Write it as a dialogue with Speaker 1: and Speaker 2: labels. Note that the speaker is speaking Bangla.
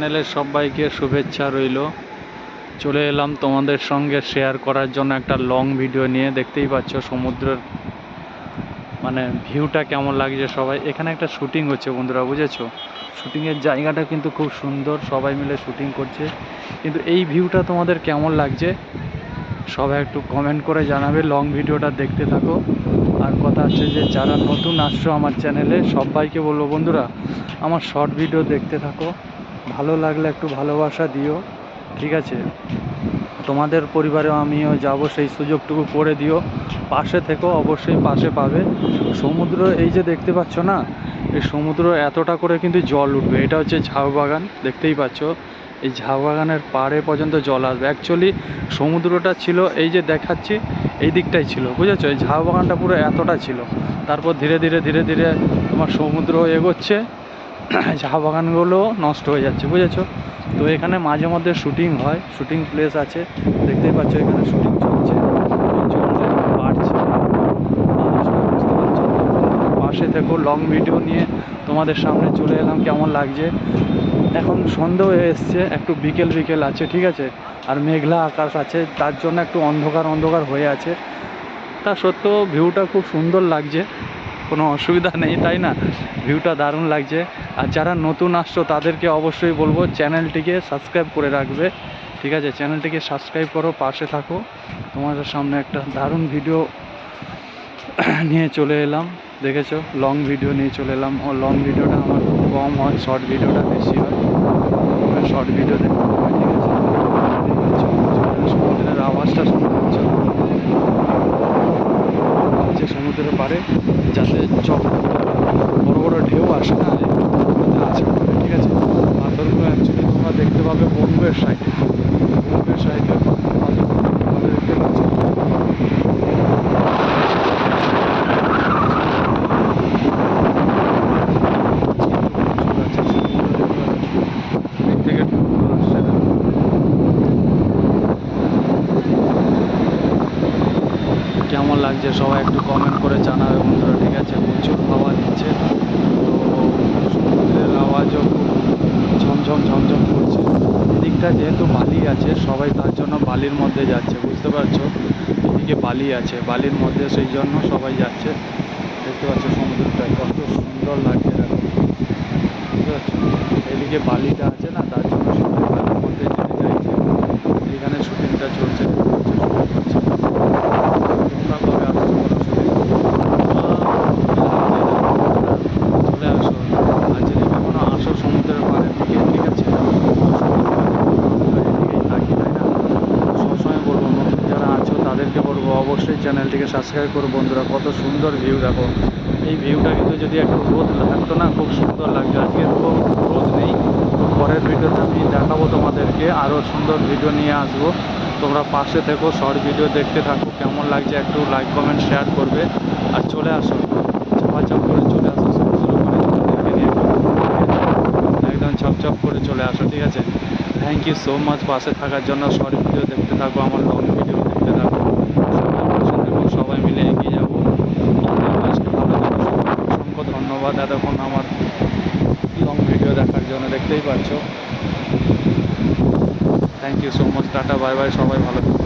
Speaker 1: চ্যানেলের সবাইকে শুভেচ্ছা রইল। চলে এলাম তোমাদের সঙ্গে শেয়ার করার জন্য একটা লং ভিডিও নিয়ে। দেখতেই পাচ্ছ সমুদ্রের মানে ভিউটা কেমন লাগছে। সবাই এখানে একটা শুটিং হচ্ছে বন্ধুরা, বুঝেছো? শুটিংয়ের জায়গাটা কিন্তু খুব সুন্দর, সবাই মিলে শুটিং করছে। কিন্তু এই ভিউটা তোমাদের কেমন লাগছে সবাই একটু কমেন্ট করে জানাবে। লং ভিডিওটা দেখতে থাকো। আর কথা হচ্ছে যে যারা নতুন আসছো আমার চ্যানেলে সবাইকে বলবো বন্ধুরা, আমার শর্ট ভিডিও দেখতে থাকো, ভালো লাগলে একটু ভালোবাসা দিও, ঠিক আছে? তোমাদের পরিবারেও আমিও যাব, সেই সুযোগটুকু করে দিও। পাশে থেকো, অবশ্যই পাশে পাবে। সমুদ্র এই যে দেখতে পাচ্ছ না, এই সমুদ্র এতটা করে কিন্তু জল উঠবে। এটা হচ্ছে ঝাউ বাগান, দেখতেই পাচ্ছ। এই ঝাউ বাগানের পাড়ে পর্যন্ত জল আসবে। অ্যাকচুয়ালি সমুদ্রটা ছিল এই যে দেখাচ্ছি, এই দিকটাই ছিল, বুঝেছো? এই ঝাউ বাগানটা পুরো এতটা ছিল। তারপর ধীরে ধীরে ধীরে ধীরে তোমার সমুদ্র এগোচ্ছে, চা বাগানগুলো নষ্ট হয়ে যাচ্ছে, বুঝেছো? তো এখানে মাঝে মধ্যে শুটিং হয়, শুটিং প্লেস আছে, দেখতেই পাচ্ছ এখানে শুটিং চলছে। জলটা একটু বাড়ছে, বুঝতে পারছো? পাশে থেকো, লং ভিডিও নিয়ে তোমাদের সামনে চলে এলাম। কেমন লাগছে? এখন সন্ধ্যা হয়ে এসছে, একটু বিকেল বিকেল আছে, ঠিক আছে? আর মেঘলা আকাশ আছে, তার জন্য একটু অন্ধকার অন্ধকার হয়ে আছে। তা সত্ত্বেও ভিউটা খুব সুন্দর লাগছে, কোনো অসুবিধা নেই, তাই না? ভিউটা দারুণ লাগছে। আর যারা নতুন আসছো তাদেরকে অবশ্যই বলবো চ্যানেলটিকে সাবস্ক্রাইব করে রাখবে, ঠিক আছে? চ্যানেলটিকে সাবস্ক্রাইব করো, পাশে থাকো। তোমাদের সামনে একটা দারুণ ভিডিও নিয়ে চলে এলাম, দেখেছো? লং ভিডিও নিয়ে চলে এলাম। ও লং ভিডিওটা আমার খুব কম হয়, শর্ট ভিডিওটা বেশি হয়। শর্ট ভিডিও দেখতে হবে, ঠিক আছে? সমুদ্রের আওয়াজটা শুনতে পাচ্ছ যে সমুদ্রের পাড়ে, যাতে বড় বড় ঢেউ আসে না, আছে, ঠিক আছে? পাথরগুলো অ্যাকচুয়ালি তোমরা দেখতে পাবে বোম্বের সাইডে, বোম্বের সাইডে পাথরগুলো দেখতে পাচ্ছ। কেমন লাগছে সবাই একটু কমেন্ট করে জানাবে বন্ধুরা, ঠিক আছে? প্রচুর হাওয়া দিচ্ছে, তো সমুদ্রের আওয়াজও খুব ঝমঝম ঝমঝম করছে। এদিকটা যেহেতু বালি আছে, সবাই তার জন্য বালির মধ্যে যাচ্ছে, বুঝতে পারছো? এদিকে বালি আছে, বালির মধ্যে, সেই জন্য সবাই যাচ্ছে। দেখতে পাচ্ছ সমুদ্রটা কত সুন্দর লাগছে, দেখো, বুঝতে পারছো? এদিকে বালিটা আছে না, তার জন্য সবাই বালির মধ্যে যেতে চাইছে। এখানে শুটিংটা চলছে, তোমরা কবে আসছো বলো শুটিং? চলে আসো। আর যদি কখনো আসো সমুদ্রের পাড়ের দিকে, ঠিক আছে? এদিকেই থাকি, তাই না? সবসময় বলবো নতুন যারা আছো তাদেরকে বলবো অবশ্যই চ্যানেলটিকে সাবস্ক্রাইব করো বন্ধুরা। কত সুন্দর ভিউ দেখো। এই ভিউটা কিন্তু যদি একটু রোদ থাকতো না, খুব সুন্দর লাগতো। আজকে রোদ নেই, তো পরের ভিডিওতে আমি দেখাবো তোমাদেরকে, আরও সুন্দর ভিডিও নিয়ে আসবো। তোমরা পাশে থেকো, শর্ট ভিডিও দেখতে থাকো। কেমন লাগছে একটু লাইক কমেন্ট শেয়ার করবে। আর চলে আসো, চাপাচাপ করে চলে আসো সমুদ্র পাড়ে, তোমাদেরকে নিয়ে একদম চপচপ করে চলে আসো, ঠিক আছে? থ্যাংক ইউ সো মাচ পাশে থাকার জন্য। শর্ট ভিডিও দেখতে থাকো, আমার লং ভিডিও দেখতে থাকো। সবাই পাশে থেকো, সবাই মিলে এগিয়ে যাবো। অসংখ্য ধন্যবাদ এতক্ষণ আমার লং ভিডিও দেখার জন্য, দেখতেই পাচ্ছ। Thank you so much, tata, bye bye, সবাই ভালো থাকো।